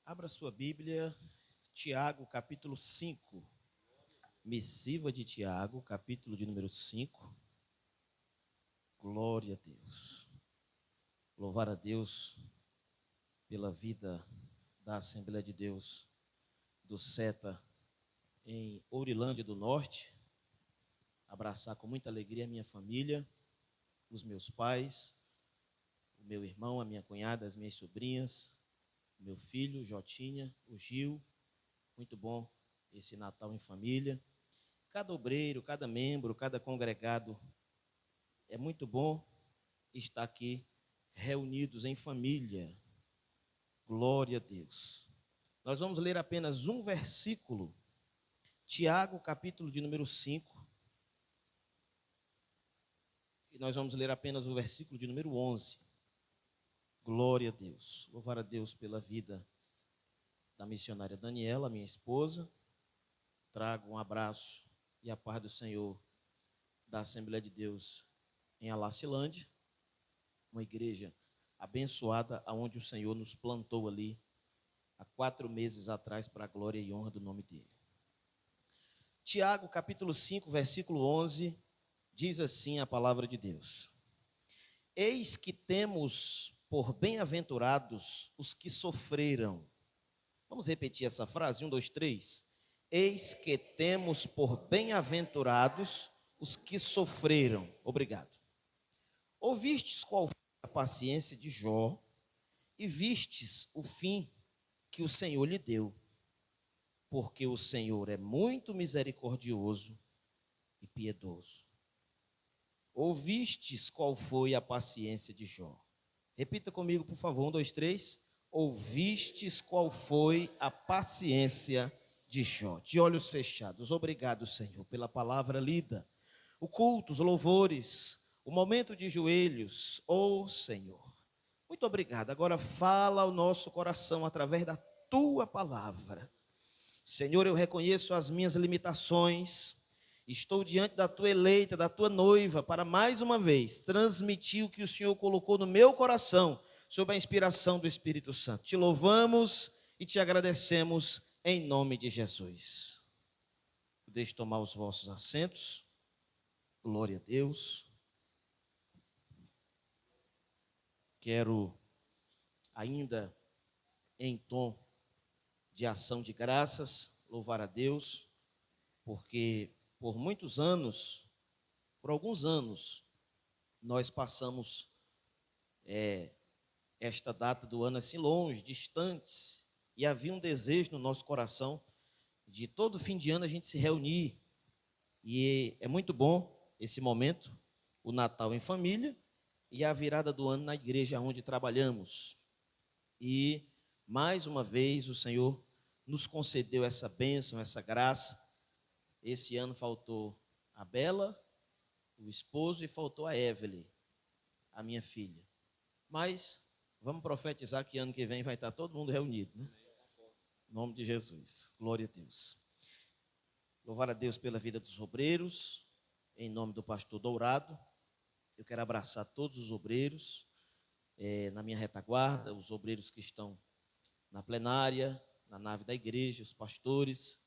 Abra sua Bíblia, Tiago, capítulo 5. Missiva de Tiago, capítulo de número 5. Glória a Deus. Louvar a Deus pela vida da Assembleia de Deus do SETA em Ourilândia do Norte. Abraçar com muita alegria a minha família, os meus pais, o meu irmão, a minha cunhada, as minhas sobrinhas, meu filho, Jotinha, o Gil. Muito bom esse Natal em família. Cada obreiro, cada membro, cada congregado, é muito bom estar aqui reunidos em família. Glória a Deus. Nós vamos ler apenas um versículo, Tiago, capítulo de número 5. E nós vamos ler apenas o versículo de número 11. Glória a Deus. Louvar a Deus pela vida da missionária Daniela, minha esposa. Trago um abraço e a paz do Senhor da Assembleia de Deus em Alacilândia, uma igreja abençoada, aonde o Senhor nos plantou ali há 4 meses atrás para a glória e honra do nome dele. Tiago, capítulo 5, versículo 11, diz assim a palavra de Deus: Eis que temos por bem-aventurados os que sofreram. Vamos repetir essa frase? 1, 2, 3. Eis que temos por bem-aventurados os que sofreram. Obrigado. Ouvistes qual foi a paciência de Jó e vistes o fim que o Senhor lhe deu, porque o Senhor é muito misericordioso e piedoso. Ouvistes qual foi a paciência de Jó. Repita comigo, por favor, 1, 2, 3. Ouvistes qual foi a paciência de Jó. De olhos fechados. Obrigado, Senhor, pela palavra lida. O culto, os louvores, o momento de joelhos. Senhor, muito obrigado. Agora fala ao nosso coração através da tua palavra. Senhor, eu reconheço as minhas limitações. Estou diante da tua eleita, da tua noiva, para mais uma vez transmitir o que o Senhor colocou no meu coração, sob a inspiração do Espírito Santo. Te louvamos e te agradecemos em nome de Jesus. Deixe tomar os vossos assentos. Glória a Deus. Quero, ainda em tom de ação de graças, louvar a Deus, porque por alguns anos, nós passamos esta data do ano assim longe, distantes, e havia um desejo no nosso coração de todo fim de ano a gente se reunir, e é muito bom esse momento, o Natal em família e a virada do ano na igreja onde trabalhamos. E mais uma vez o Senhor nos concedeu essa bênção, essa graça. Esse ano faltou a Bela, o esposo, e faltou a Evelyn, a minha filha. Mas vamos profetizar que ano que vem vai estar todo mundo reunido, né? Em nome de Jesus. Glória a Deus. Louvar a Deus pela vida dos obreiros, em nome do pastor Dourado. Eu quero abraçar todos os obreiros na minha retaguarda, os obreiros que estão na plenária, na nave da igreja, os pastores.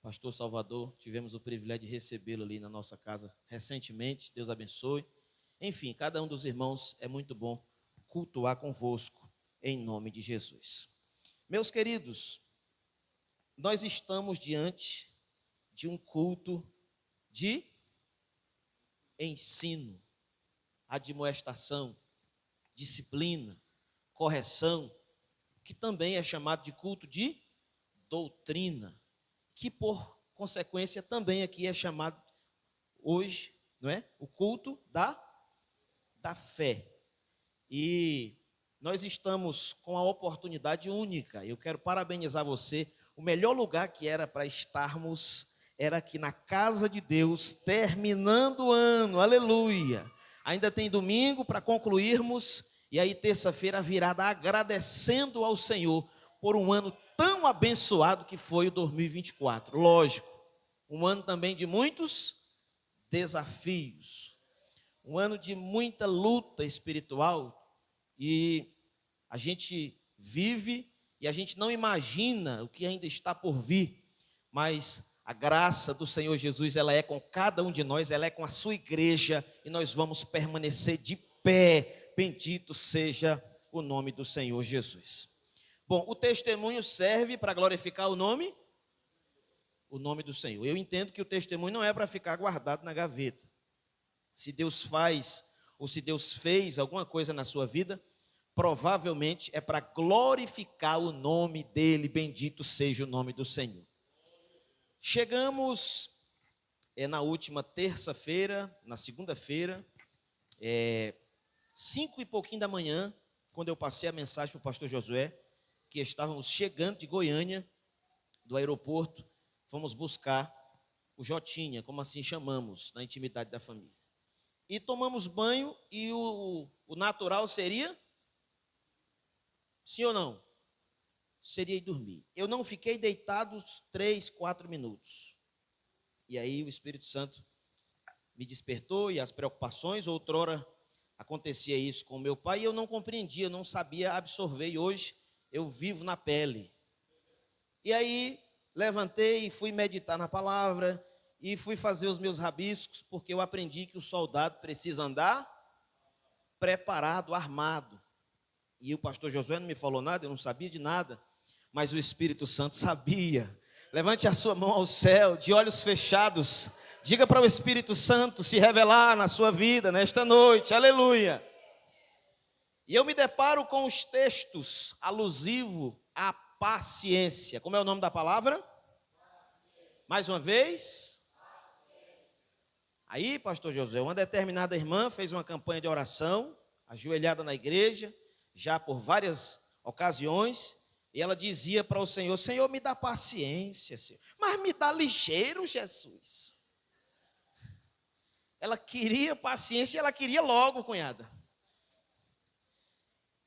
Pastor Salvador, tivemos o privilégio de recebê-lo ali na nossa casa recentemente, Deus abençoe. Enfim, cada um dos irmãos, é muito bom cultuar convosco, em nome de Jesus. Meus queridos, nós estamos diante de um culto de ensino, admoestação, disciplina, correção, que também é chamado de culto de doutrina, que por consequência também aqui é chamado hoje, não é? O culto da fé. E nós estamos com a oportunidade única. Eu quero parabenizar você. O melhor lugar que era para estarmos era aqui na casa de Deus, terminando o ano. Aleluia! Ainda tem domingo para concluirmos, e aí terça-feira a virada, agradecendo ao Senhor por um ano tão abençoado que foi o 2024. Lógico, um ano também de muitos desafios, um ano de muita luta espiritual, e a gente vive e a gente não imagina o que ainda está por vir, mas a graça do Senhor Jesus, ela é com cada um de nós, ela é com a sua igreja, e nós vamos permanecer de pé. Bendito seja o nome do Senhor Jesus. Bom, o testemunho serve para glorificar o nome do Senhor. Eu entendo que o testemunho não é para ficar guardado na gaveta. Se Deus faz, ou se Deus fez alguma coisa na sua vida, provavelmente é para glorificar o nome dele. Bendito seja o nome do Senhor. Chegamos na última terça-feira, na segunda-feira, 5 e pouquinho da manhã, quando eu passei a mensagem para o pastor Josué, que estávamos chegando de Goiânia, do aeroporto, fomos buscar o Jotinha, como assim chamamos, na intimidade da família. E tomamos banho, e o natural seria, sim ou não? Seria ir dormir. Eu não fiquei deitado 3, 4 minutos. E aí o Espírito Santo me despertou, e as preocupações, outrora acontecia isso com meu pai, e eu não compreendia, eu não sabia absorver, e hoje eu vivo na pele. E aí levantei e fui meditar na palavra, e fui fazer os meus rabiscos, porque eu aprendi que o soldado precisa andar preparado, armado. E o pastor Josué não me falou nada, eu não sabia de nada, mas o Espírito Santo sabia. Levante a sua mão ao céu, de olhos fechados, diga para o Espírito Santo se revelar na sua vida nesta noite, aleluia. E eu me deparo com os textos alusivos à paciência. Como é o nome da palavra? Mais uma vez. Aí, pastor Josué, uma determinada irmã fez uma campanha de oração, ajoelhada na igreja, já por várias ocasiões, e ela dizia para o Senhor: Senhor, me dá paciência, Senhor, mas me dá ligeiro, Jesus. Ela queria paciência e ela queria logo, cunhada.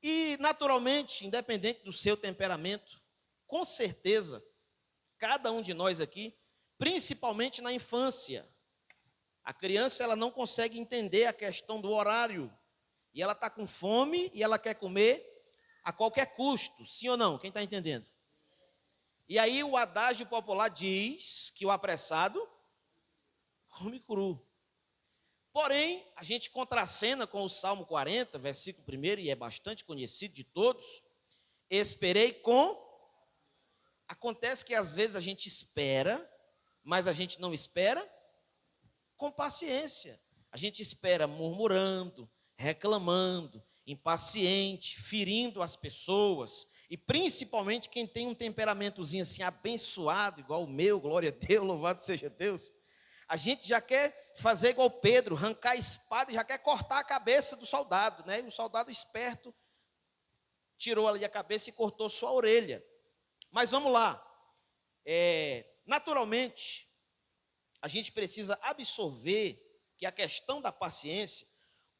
E, naturalmente, independente do seu temperamento, com certeza, cada um de nós aqui, principalmente na infância, a criança ela não consegue entender a questão do horário. E ela está com fome e ela quer comer a qualquer custo. Sim ou não? Quem está entendendo? E aí o adágio popular diz que o apressado come cru. Porém, a gente contracena com o Salmo 40, versículo 1, e é bastante conhecido de todos. Esperei com... Acontece que às vezes a gente espera, mas a gente não espera com paciência. A gente espera murmurando, reclamando, impaciente, ferindo as pessoas, e principalmente quem tem um temperamentozinho assim abençoado, igual o meu, glória a Deus, louvado seja Deus. A gente já quer fazer igual Pedro, arrancar a espada e já quer cortar a cabeça do soldado, né? E o soldado esperto tirou ali a cabeça e cortou sua orelha. Mas vamos lá, naturalmente, a gente precisa absorver que a questão da paciência,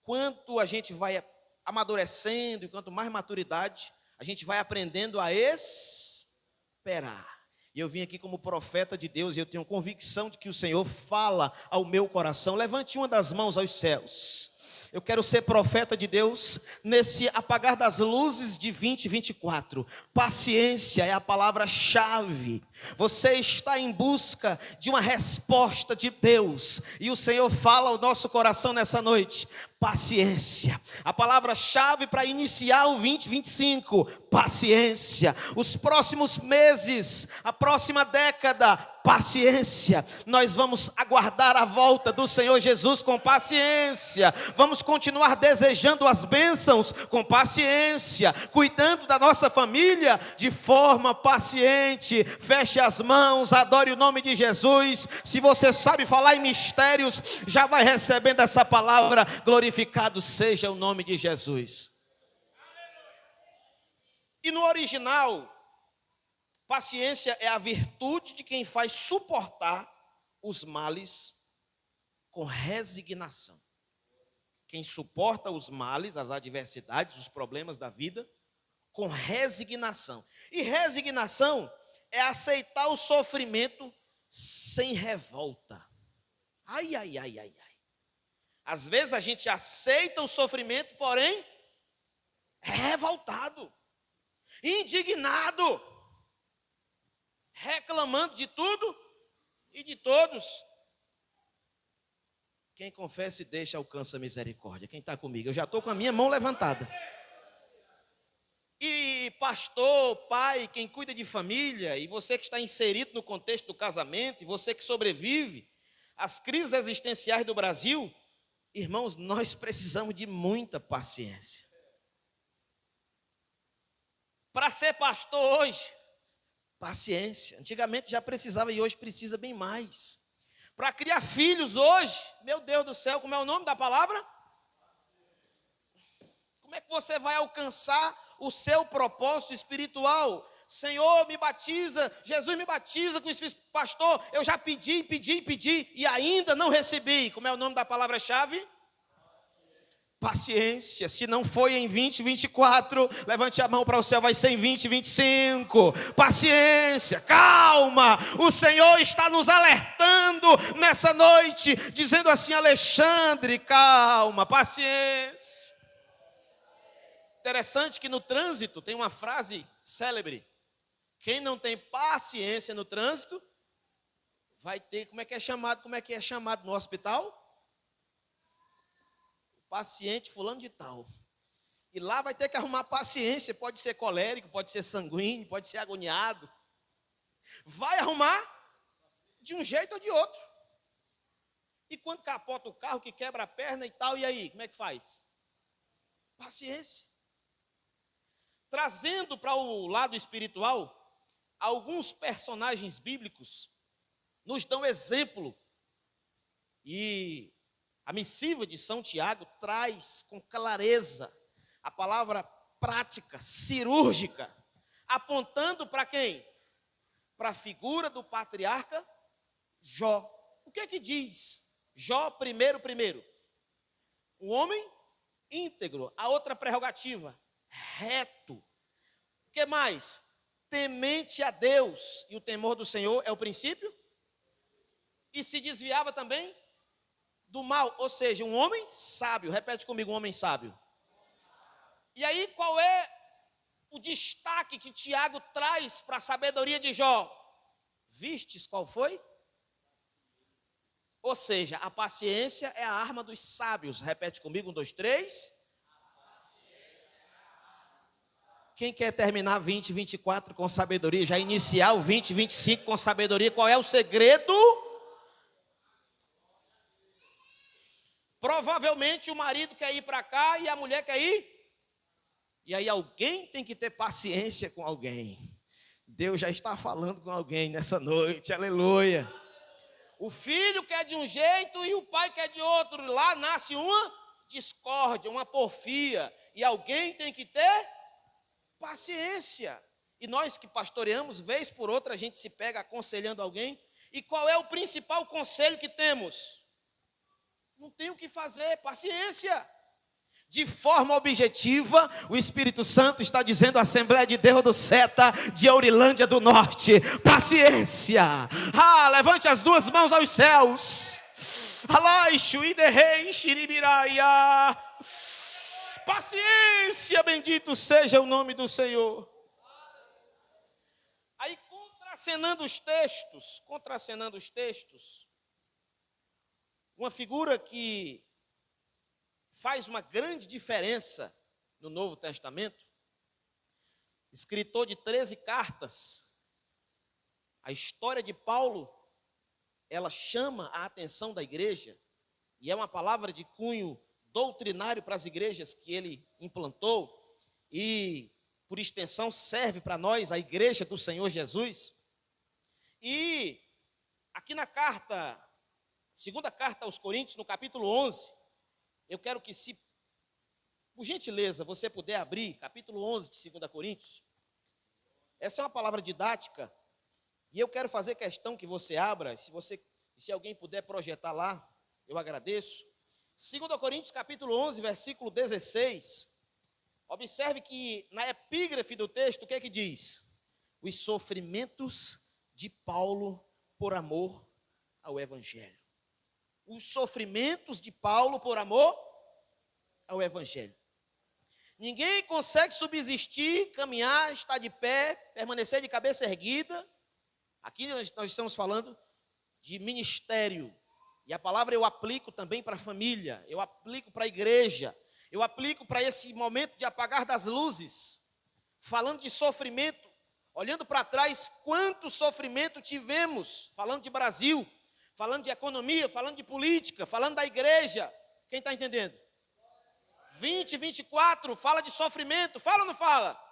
quanto a gente vai amadurecendo e quanto mais maturidade, a gente vai aprendendo a esperar. E eu vim aqui como profeta de Deus e eu tenho convicção de que o Senhor fala ao meu coração. Levante uma das mãos aos céus. Eu quero ser profeta de Deus nesse apagar das luzes de 2024. Paciência é a palavra-chave. Você está em busca de uma resposta de Deus. E o Senhor fala ao nosso coração nessa noite. Paciência. A palavra-chave para iniciar o 2025. Paciência. Os próximos meses, a próxima década, paciência. Nós vamos aguardar a volta do Senhor Jesus com paciência. Vamos continuar desejando as bênçãos com paciência. Cuidando da nossa família de forma paciente. Feche as mãos, adore o nome de Jesus. Se você sabe falar em mistérios, já vai recebendo essa palavra. Glorificado seja o nome de Jesus. E no original, paciência é a virtude de quem faz suportar os males com resignação. Quem suporta os males, as adversidades, os problemas da vida, com resignação. E resignação é aceitar o sofrimento sem revolta. Ai, ai, ai, ai, ai. Às vezes a gente aceita o sofrimento, porém é revoltado. indignado, reclamando de tudo e de todos. Quem confessa e deixa alcança misericórdia. Quem está comigo? Eu já estou com a minha mão levantada. E pastor, pai, quem cuida de família, e você que está inserido no contexto do casamento, e você que sobrevive às crises existenciais do Brasil, irmãos, nós precisamos de muita paciência. Para ser pastor hoje, paciência. Antigamente já precisava e hoje precisa bem mais. Para criar filhos hoje, meu Deus do céu, como é o nome da palavra? Como é que você vai alcançar o seu propósito espiritual? Senhor, me batiza, Jesus me batiza com o Espírito. Pastor, eu já pedi e ainda não recebi. Como é o nome da palavra-chave? Paciência. Se não foi em 2024, levante a mão para o céu, vai ser em 2025. Paciência, calma. O Senhor está nos alertando nessa noite, dizendo assim: Alexandre, calma, paciência. Interessante que no trânsito tem uma frase célebre: quem não tem paciência no trânsito vai ter, como é que é chamado no hospital? Paciente fulano de tal. E lá vai ter que arrumar paciência, pode ser colérico, pode ser sanguíneo, pode ser agoniado. Vai arrumar de um jeito ou de outro. E quando capota o carro, que quebra a perna e tal, e aí, como é que faz? Paciência. Trazendo para o lado espiritual, alguns personagens bíblicos nos dão exemplo. E a missiva de São Tiago traz com clareza a palavra prática, cirúrgica, apontando para quem? Para a figura do patriarca Jó. O que é que diz Jó primeiro? Um homem íntegro. A outra prerrogativa, reto. O que mais? Temente a Deus. E o temor do Senhor é o princípio. E se desviava também do mal, ou seja, um homem sábio. Repete comigo, um homem sábio. E aí, qual é o destaque que Tiago traz para a sabedoria de Jó? Vistes qual foi? Ou seja, a paciência é a arma dos sábios. Repete comigo, 1, 2, 3. Quem quer terminar 2024 com sabedoria, já iniciar o 2025 com sabedoria, qual é o segredo? Provavelmente o marido quer ir para cá e a mulher quer ir. E aí alguém tem que ter paciência com alguém. Deus já está falando com alguém nessa noite, aleluia. O filho quer de um jeito e o pai quer de outro. Lá nasce uma discórdia, uma porfia. E alguém tem que ter paciência. E nós que pastoreamos, vez por outra, a gente se pega aconselhando alguém. E qual é o principal conselho que temos? Não tem o que fazer, paciência. De forma objetiva, o Espírito Santo está dizendo à Assembleia de Deus do Seta, de Aurilândia do Norte: paciência. Levante as duas mãos aos céus. Paciência, bendito seja o nome do Senhor. Aí, contracenando os textos, uma figura que faz uma grande diferença no Novo Testamento, escritor de 13 cartas, a história de Paulo, ela chama a atenção da igreja, e é uma palavra de cunho doutrinário para as igrejas que ele implantou, e por extensão serve para nós, a igreja do Senhor Jesus. E aqui na carta, segunda carta aos Coríntios, no capítulo 11, eu quero que, se por gentileza você puder abrir, capítulo 11 de 2 Coríntios. Essa é uma palavra didática, e eu quero fazer questão que você abra. Se alguém puder projetar lá, eu agradeço. 2 Coríntios, capítulo 11, versículo 16. Observe que na epígrafe do texto, o que é que diz? Os sofrimentos de Paulo por amor ao Evangelho. Os sofrimentos de Paulo por amor ao Evangelho. Ninguém consegue subsistir, caminhar, estar de pé, permanecer de cabeça erguida. Aqui nós estamos falando de ministério. E a palavra eu aplico também para a família, eu aplico para a igreja, eu aplico para esse momento de apagar das luzes. Falando de sofrimento, olhando para trás, quanto sofrimento tivemos, falando de Brasil, falando de economia, falando de política, falando da igreja. Quem está entendendo? 2024, fala de sofrimento, fala ou não fala?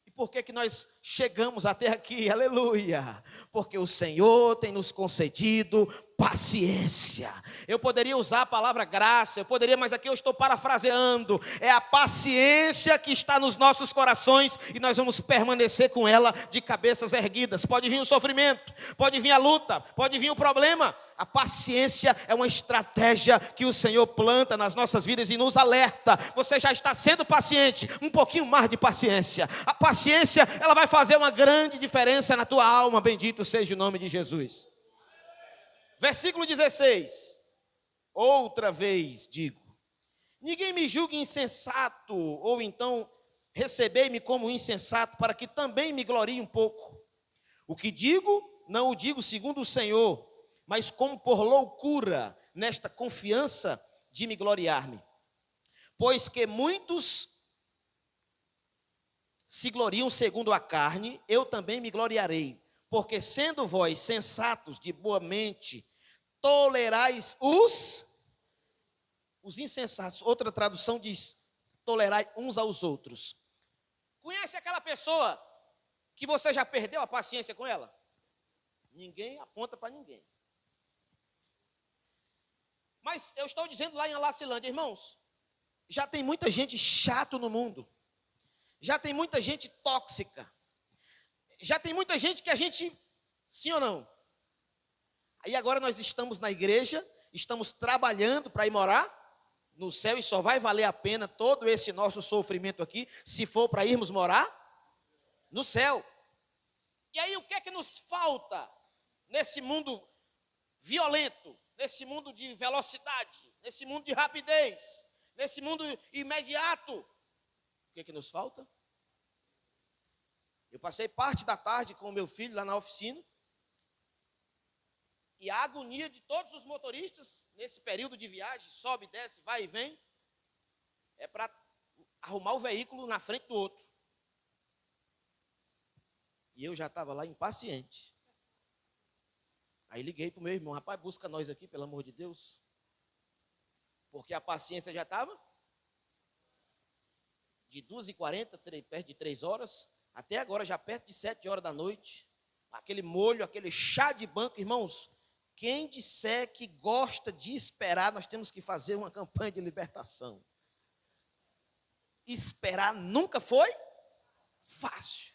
E por que nós chegamos até aqui? Aleluia! Porque o Senhor tem nos concedido paciência. Eu poderia usar a palavra graça, mas aqui eu estou parafraseando. É a paciência que está nos nossos corações e nós vamos permanecer com ela de cabeças erguidas. Pode vir o sofrimento, pode vir a luta, pode vir o problema. A paciência é uma estratégia que o Senhor planta nas nossas vidas e nos alerta. Você já está sendo paciente, um pouquinho mais de paciência. A paciência, ela vai fazer uma grande diferença na tua alma. Bendito seja o nome de Jesus. Versículo 16, outra vez digo, ninguém me julgue insensato, ou então recebei-me como insensato, para que também me glorie um pouco. O que digo, não o digo segundo o Senhor, mas como por loucura, nesta confiança de me gloriar-me. Pois que muitos se gloriam segundo a carne, eu também me gloriarei. Porque sendo vós sensatos de boa mente, tolerais os insensatos. Outra tradução diz, tolerai uns aos outros. Conhece aquela pessoa que você já perdeu a paciência com ela? Ninguém aponta para ninguém. Mas eu estou dizendo lá em Alacilândia, irmãos, já tem muita gente chata no mundo. Já tem muita gente tóxica. Já tem muita gente que a gente, sim ou não? Aí agora nós estamos na igreja, estamos trabalhando para ir morar no céu e só vai valer a pena todo esse nosso sofrimento aqui, se for para irmos morar no céu. E aí o que é que nos falta nesse mundo violento, nesse mundo de velocidade, nesse mundo de rapidez, nesse mundo imediato? O que é que nos falta? Eu passei parte da tarde com o meu filho lá na oficina. E a agonia de todos os motoristas, nesse período de viagem, sobe, desce, vai e vem, é para arrumar o veículo na frente do outro. E eu já estava lá impaciente. Aí liguei para o meu irmão, rapaz, busca nós aqui, pelo amor de Deus. Porque a paciência já estava de 2h40, perto de 3 horas, até agora já perto de 7 horas da noite. Aquele molho, aquele chá de banco, irmãos. Quem disser que gosta de esperar, nós temos que fazer uma campanha de libertação. Esperar nunca foi fácil.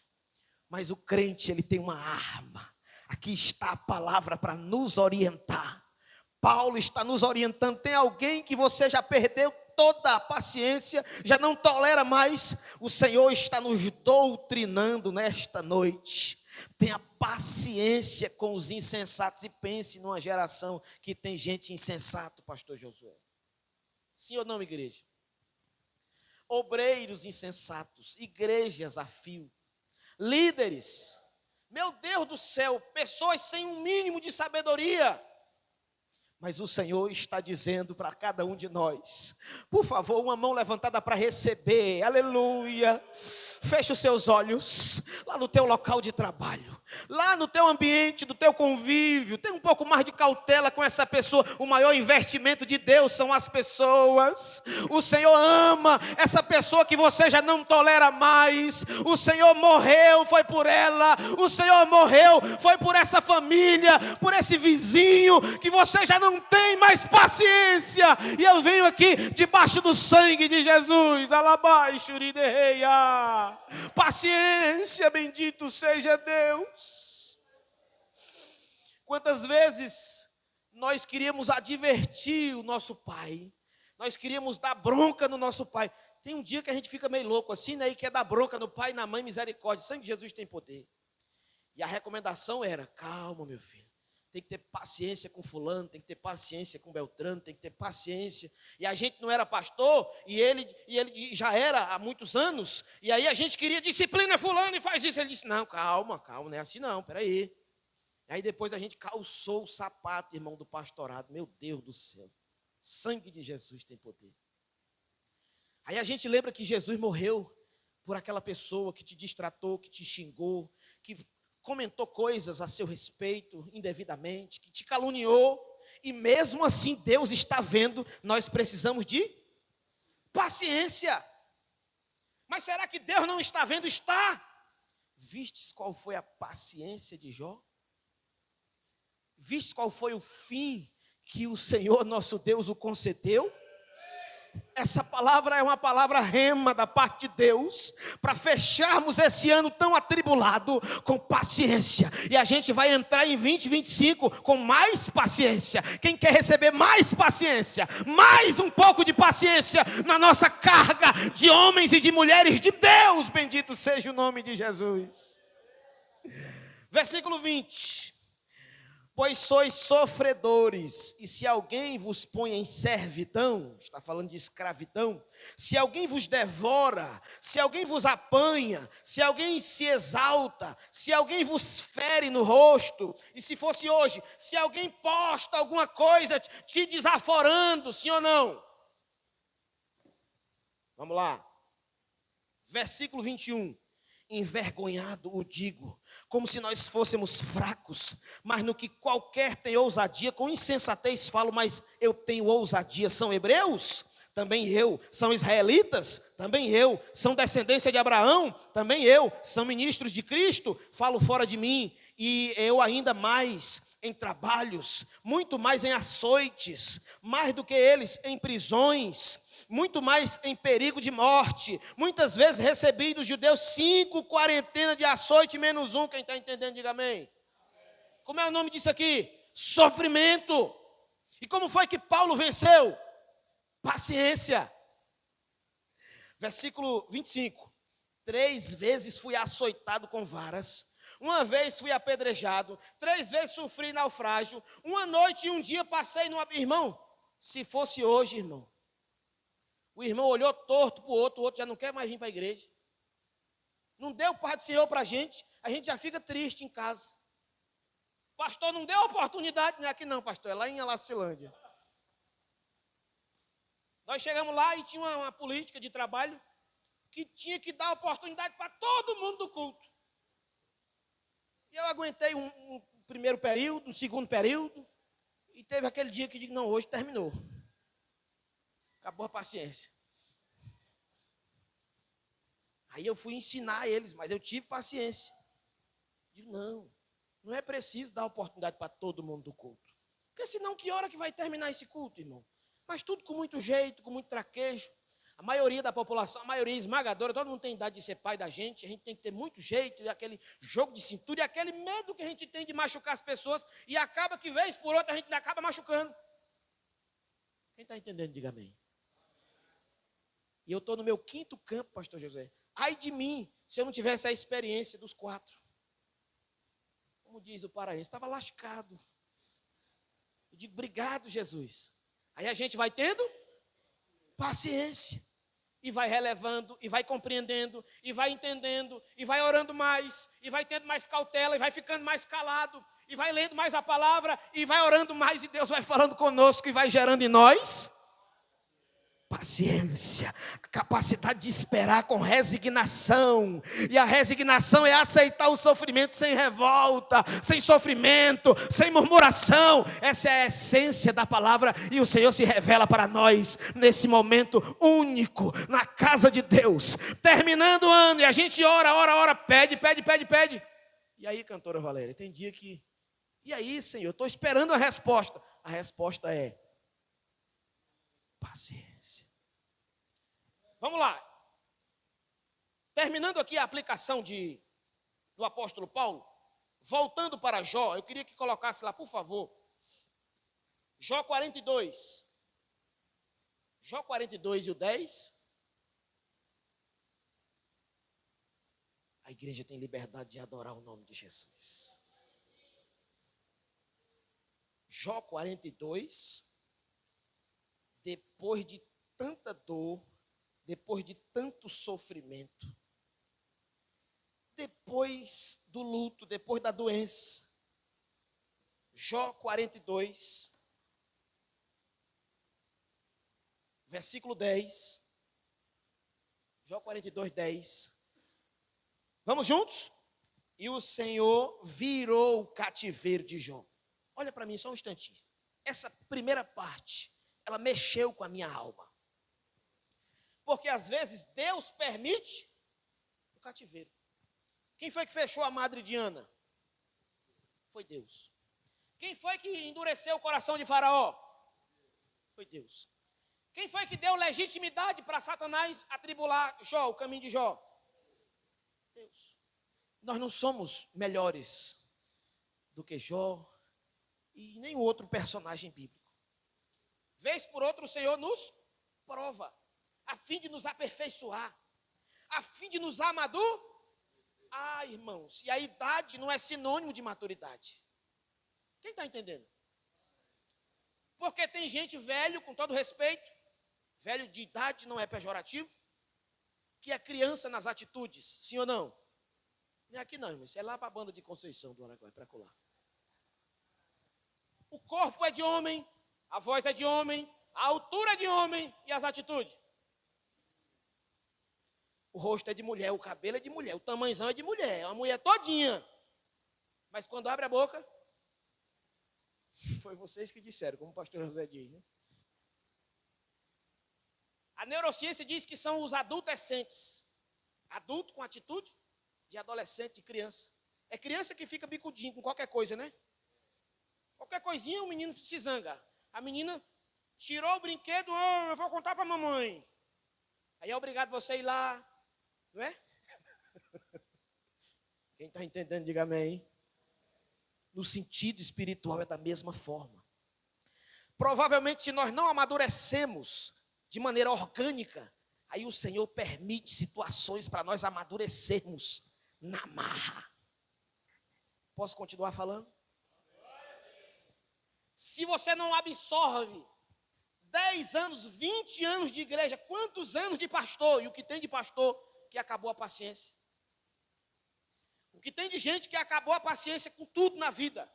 Mas o crente, ele tem uma arma. Aqui está a palavra para nos orientar. Paulo está nos orientando. Tem alguém que você já perdeu toda a paciência, já não tolera mais? O Senhor está nos doutrinando nesta noite. Tenha paciência com os insensatos e pense numa geração que tem gente insensata, pastor Josué. Sim ou não, igreja? Obreiros insensatos, igrejas a fio, líderes, meu Deus do céu, pessoas sem um mínimo de sabedoria. Mas o Senhor está dizendo para cada um de nós, por favor, uma mão levantada para receber, aleluia. Feche os seus olhos, lá no teu local de trabalho, lá no teu ambiente, do teu convívio, tem um pouco mais de cautela com essa pessoa. O maior investimento de Deus são as pessoas. O Senhor ama essa pessoa que você já não tolera mais. O Senhor morreu, foi por ela. O Senhor morreu, foi por essa família, por esse vizinho que você já não tem mais paciência. E eu venho aqui debaixo do sangue de Jesus. Alabaixo, urideia. Paciência, bendito seja Deus. Quantas vezes nós queríamos advertir o nosso pai, nós queríamos dar bronca no nosso pai. Tem um dia que a gente fica meio louco assim, né? E quer dar bronca no pai e na mãe, misericórdia. O sangue de Jesus tem poder. E a recomendação era, calma, meu filho, tem que ter paciência com fulano, tem que ter paciência com Beltrano, tem que ter paciência. E a gente não era pastor, e ele já era há muitos anos, e aí a gente queria disciplina fulano e faz isso. Ele disse, não, calma, não é assim não, peraí. Aí depois a gente calçou o sapato, irmão, do pastorado. Meu Deus do céu, sangue de Jesus tem poder. Aí a gente lembra que Jesus morreu por aquela pessoa que te distratou, que te xingou, que comentou coisas a seu respeito indevidamente, que te caluniou, e mesmo assim Deus está vendo, nós precisamos de paciência. Mas será que Deus não está vendo? Está. Vistes qual foi a paciência de Jó? Vistes qual foi o fim que o Senhor nosso Deus o concedeu? Essa palavra é uma palavra rema da parte de Deus, para fecharmos esse ano tão atribulado com paciência, e a gente vai entrar em 2025 com mais paciência. Quem quer receber mais paciência, mais um pouco de paciência na nossa carga de homens e de mulheres de Deus, bendito seja o nome de Jesus. Versículo 20. Pois sois sofredores, e se alguém vos põe em servidão, está falando de escravidão, se alguém vos devora, se alguém vos apanha, se alguém se exalta, se alguém vos fere no rosto, e se fosse hoje, se alguém posta alguma coisa te desaforando, sim ou não? Vamos lá, versículo 21. Envergonhado o digo, como se nós fôssemos fracos, mas no que qualquer tem ousadia, com insensatez falo, mas eu tenho ousadia. São hebreus? Também eu. São israelitas? Também eu. São descendência de Abraão? Também eu. São ministros de Cristo? Falo fora de mim, e eu ainda mais em trabalhos, muito mais em açoites, mais do que eles em prisões, muito mais em perigo de morte. Muitas vezes recebi dos judeus 5 quarentenas de açoite menos um. Quem está entendendo, diga amém. Como é o nome disso aqui? Sofrimento. E como foi que Paulo venceu? Paciência. Versículo 25. 3 vezes fui açoitado com varas, 1 vez fui apedrejado, 3 vezes sofri naufrágio, 1 noite e 1 dia passei numa... Irmão, se fosse hoje, irmão, o irmão olhou torto para o outro já não quer mais vir para a igreja. Não deu paz do Senhor para a gente já fica triste em casa. Pastor, não deu oportunidade, não é aqui não, pastor, é lá em Alacilândia. Nós chegamos lá e tinha uma política de trabalho que tinha que dar oportunidade para todo mundo do culto. E eu aguentei um primeiro período, um segundo período, e teve aquele dia que eu digo, não, hoje terminou. Acabou a paciência. Aí eu fui ensinar eles, mas eu tive paciência. Digo, não é preciso dar oportunidade para todo mundo do culto. Porque senão que hora que vai terminar esse culto, irmão? Mas tudo com muito jeito, com muito traquejo. A maioria da população, a maioria esmagadora, todo mundo tem idade de ser pai da gente, a gente tem que ter muito jeito, e aquele jogo de cintura, e aquele medo que a gente tem de machucar as pessoas, e acaba que vez por outra a gente acaba machucando. Quem está entendendo, diga amém. E eu estou no meu 5º campo, pastor José. Ai de mim, se eu não tivesse a experiência dos 4. Como diz o paraense, estava lascado. Eu digo, obrigado, Jesus. Aí a gente vai tendo paciência. E vai relevando, e vai compreendendo, e vai entendendo, e vai orando mais, e vai tendo mais cautela, e vai ficando mais calado, e vai lendo mais a palavra, e vai orando mais, e Deus vai falando conosco, e vai gerando em nós paciência, a capacidade de esperar com resignação. E a resignação é aceitar o sofrimento sem revolta, sem sofrimento, sem murmuração. Essa é a essência da palavra, e o Senhor se revela para nós nesse momento único na casa de Deus. Terminando o ano, e a gente ora, pede. E aí, cantora Valéria, tem dia que... E aí, Senhor, eu estou esperando a resposta. A resposta é paciência. Vamos lá. Terminando aqui a aplicação do apóstolo Paulo, voltando para Jó, eu queria que colocasse lá, por favor, Jó 42. Jó 42 e o 10. A igreja tem liberdade de adorar o nome de Jesus. Jó 42, depois de tanta dor, depois de tanto sofrimento, depois do luto, depois da doença, Jó 42, versículo 10, Jó 42, 10. Vamos juntos? E o Senhor virou o cativeiro de Jó. Olha para mim só um instantinho. Essa primeira parte, ela mexeu com a minha alma. Porque às vezes Deus permite o cativeiro. Quem foi que fechou a madre de Ana? Foi Deus. Quem foi que endureceu o coração de Faraó? Foi Deus. Quem foi que deu legitimidade para Satanás atribular Jó, o caminho de Jó? Deus. Nós não somos melhores do que Jó e nenhum outro personagem bíblico. Vez por outra o Senhor nos prova, a fim de nos aperfeiçoar, a fim de nos amadurecer. Ah, irmãos, e a idade não é sinônimo de maturidade. Quem está entendendo? Porque tem gente velho, com todo respeito, velho de idade não é pejorativo, que é criança nas atitudes, sim ou não? Não é aqui não, irmão, isso é lá para a banda de Conceição do Araguaia, para colar. O corpo é de homem, a voz é de homem, a altura é de homem e as atitudes. O rosto é de mulher, o cabelo é de mulher, o tamanhozão é de mulher, é uma mulher todinha. Mas quando abre a boca, foi vocês que disseram, como o pastor José diz, né? A neurociência diz que são os adultescentes. Adulto com atitude de adolescente, de criança. É criança que fica bicudinho com qualquer coisa, né? Qualquer coisinha o menino se zanga. A menina tirou o brinquedo, eu vou contar para a mamãe. Aí é obrigado você ir lá, não é? Quem está entendendo, diga amém. No sentido espiritual é da mesma forma. Provavelmente se nós não amadurecemos de maneira orgânica, aí o Senhor permite situações para nós amadurecermos na marra. Posso continuar falando? Se você não absorve 10 anos, 20 anos de igreja, quantos anos de pastor? E o que tem de pastor que acabou a paciência? O que tem de gente que acabou a paciência com tudo na vida?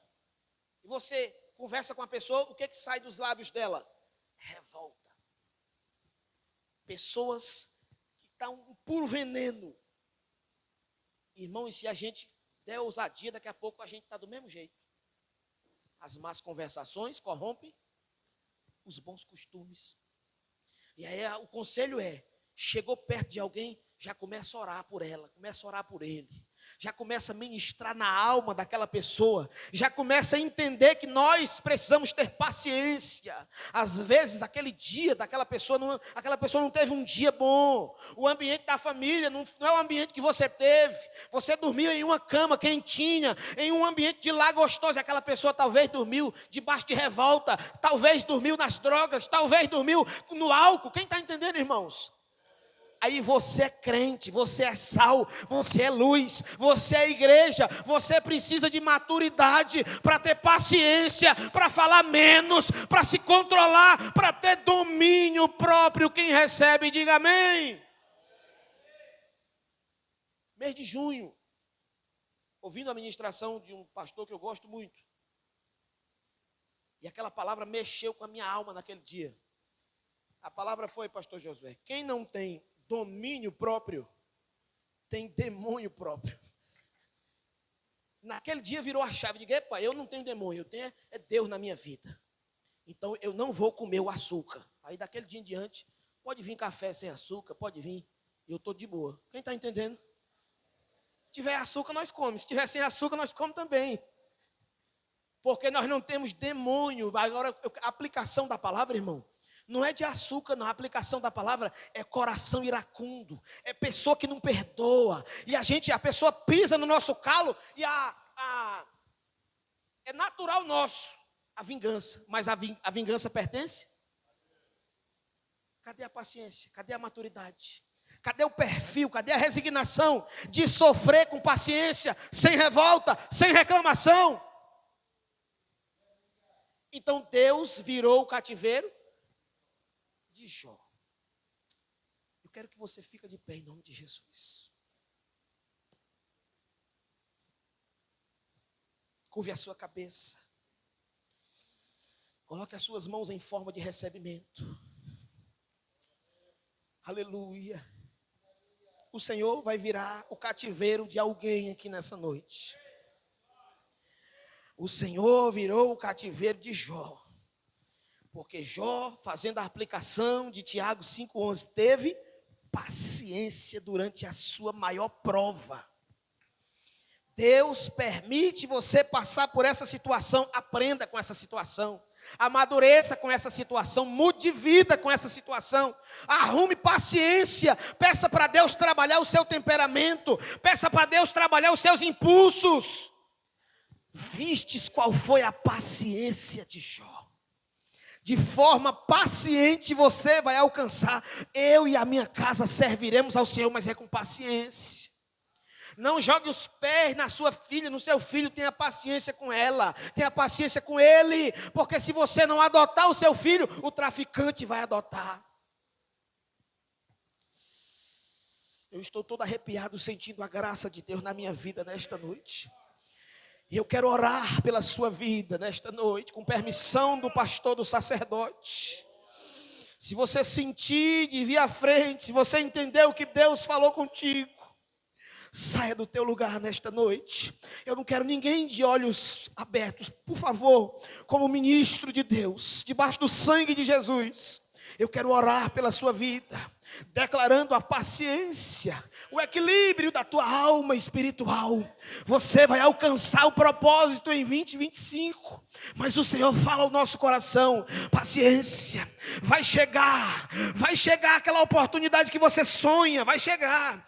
E você conversa com a pessoa, o que sai dos lábios dela? Revolta. Pessoas que estão um puro veneno. Irmão, e se a gente der ousadia, daqui a pouco a gente está do mesmo jeito. As más conversações corrompem os bons costumes. E aí o conselho é, chegou perto de alguém, já começa a orar por ela, começa a orar por ele. Já começa a ministrar na alma daquela pessoa, já começa a entender que nós precisamos ter paciência. Às vezes aquele dia daquela pessoa não teve um dia bom. O ambiente da família não é o ambiente que você teve. Você dormiu em uma cama quentinha, em um ambiente de lá gostoso. Aquela pessoa talvez dormiu debaixo de revolta, talvez dormiu nas drogas, talvez dormiu no álcool. Quem está entendendo, irmãos? Aí você é crente, você é sal, você é luz, você é igreja, você precisa de maturidade para ter paciência, para falar menos, para se controlar, para ter domínio próprio. Quem recebe, diga amém. Mês de junho, ouvindo a ministração de um pastor que eu gosto muito, e aquela palavra mexeu com a minha alma naquele dia. A palavra foi, pastor Josué, quem não tem domínio próprio, tem demônio próprio. Naquele dia virou a chave de epa, eu não tenho demônio, eu tenho é Deus na minha vida. Então eu não vou comer o açúcar. Aí daquele dia em diante, pode vir café sem açúcar, pode vir, eu estou de boa. Quem está entendendo? Se tiver açúcar, nós comemos. Se tiver sem açúcar, nós comemos também. Porque nós não temos demônio. Agora, a aplicação da palavra, irmão, não é de açúcar, não. A aplicação da palavra é coração iracundo. É pessoa que não perdoa. E a pessoa pisa no nosso calo e é natural nosso a vingança. Mas a vingança pertence? Cadê a paciência? Cadê a maturidade? Cadê o perfil? Cadê a resignação de sofrer com paciência, sem revolta, sem reclamação? Então Deus virou o cativeiro de Jó. Eu quero que você fique de pé em nome de Jesus. Curve a sua cabeça. Coloque as suas mãos em forma de recebimento. Aleluia. O Senhor vai virar o cativeiro de alguém aqui nessa noite. O Senhor virou o cativeiro de Jó. Porque Jó, fazendo a aplicação de Tiago 5,11, teve paciência durante a sua maior prova. Deus permite você passar por essa situação, aprenda com essa situação. Amadureça com essa situação, mude de vida com essa situação, arrume paciência, peça para Deus trabalhar o seu temperamento, peça para Deus trabalhar os seus impulsos. Vistes qual foi a paciência de Jó. De forma paciente você vai alcançar. Eu e a minha casa serviremos ao Senhor, mas é com paciência. Não jogue os pés na sua filha, no seu filho, tenha paciência com ela, tenha paciência com ele, porque se você não adotar o seu filho, o traficante vai adotar. Eu estou todo arrepiado sentindo a graça de Deus na minha vida nesta noite. E eu quero orar pela sua vida nesta noite, com permissão do pastor, do sacerdote. Se você sentir de vir à frente, se você entender o que Deus falou contigo, saia do teu lugar nesta noite. Eu não quero ninguém de olhos abertos. Por favor, como ministro de Deus, debaixo do sangue de Jesus, eu quero orar pela sua vida, declarando a paciência, o equilíbrio da tua alma espiritual. Você vai alcançar o propósito em 2025. Mas o Senhor fala ao nosso coração: paciência, vai chegar aquela oportunidade que você sonha, vai chegar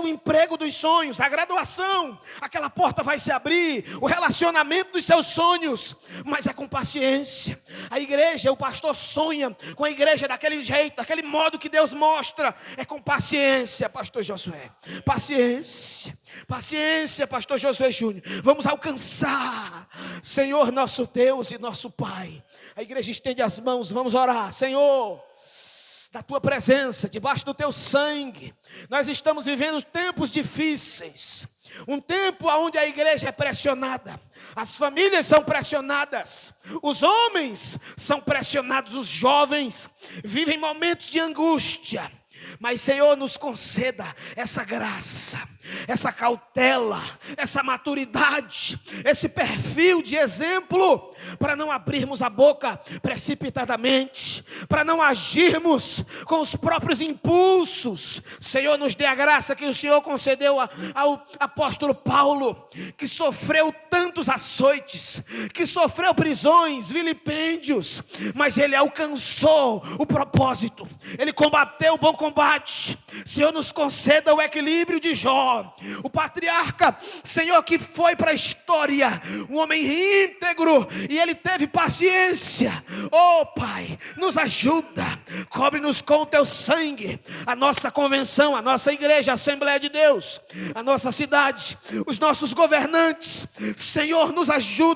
o emprego dos sonhos, a graduação, aquela porta vai se abrir, o relacionamento dos seus sonhos, mas é com paciência. A igreja, o pastor sonha com a igreja daquele jeito, daquele modo que Deus mostra, é com paciência, pastor Josué, paciência, pastor Josué Júnior, vamos alcançar, Senhor nosso Deus e nosso Pai. A igreja estende as mãos, vamos orar. Senhor, da tua presença, debaixo do teu sangue, nós estamos vivendo tempos difíceis, um tempo onde a igreja é pressionada, as famílias são pressionadas, os homens são pressionados, os jovens vivem momentos de angústia. Mas Senhor, nos conceda essa graça, essa cautela, essa maturidade, esse perfil de exemplo, para não abrirmos a boca precipitadamente, para não agirmos com os próprios impulsos. Senhor, nos dê a graça que o Senhor concedeu ao apóstolo Paulo, que sofreu tantos açoites, que sofreu prisões, vilipêndios, mas ele alcançou o propósito, ele combateu o bom combate. Senhor, nos conceda o equilíbrio de Jó, o patriarca, Senhor, que foi para a história, um homem íntegro, e ele teve paciência. Oh Pai, nos ajuda, cobre-nos com o teu sangue, a nossa convenção, a nossa igreja, a Assembleia de Deus, a nossa cidade, os nossos governantes. Senhor, nos ajuda,